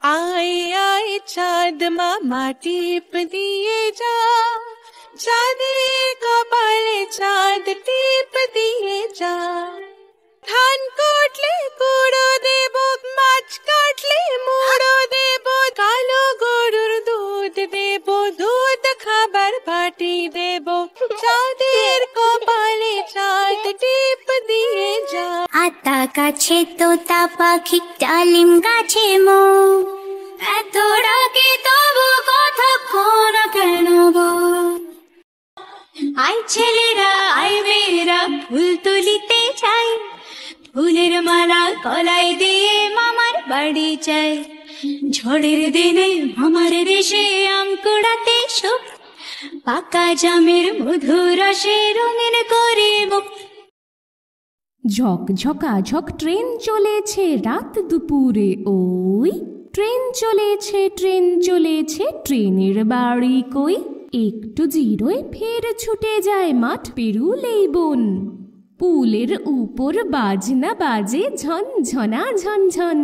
आए आए चाँद मामा टीप दिए जा, चाँদের কপালে চাঁদ টিপ দিয়ে যা। ধান কাটলে গুঁড়ো দেব, মাছ কাটলে মুড়ো দেব, কালো গরুর দুধ দেব, দুধ খাবার বাটি দেব, চাঁদের কপালে চাঁদ টিপ দিয়ে যা। আতা গাছে তোতা পাখি, ডালিম গাছে মো, এত ডাকে তবু কতক্ষণ কেন গো। আয় ছেলেরা আয় মেয়েরা ফুল তুলিতে চাই, ফুলের মালা গলায় দিয়ে মামার বাড়ি চাই। ঝড়ের দিনে মামার দেশে আম কুড়াতে সুখ, পাকা জামের মধুর রসে রঙিন করে মুখ। ঝক ঝকাঝক ট্রেন চলেছে রাত দুপুরে, ওই ট্রেন চলেছে ট্রেন চলেছে, ট্রেনের বাড়ি কই? একটু জিরোয় ফের ছুটে যায় মাঠ পেরুলেই বন। পুলের উপর বাজনা বাজে ঝনঝনা ঝনঝন।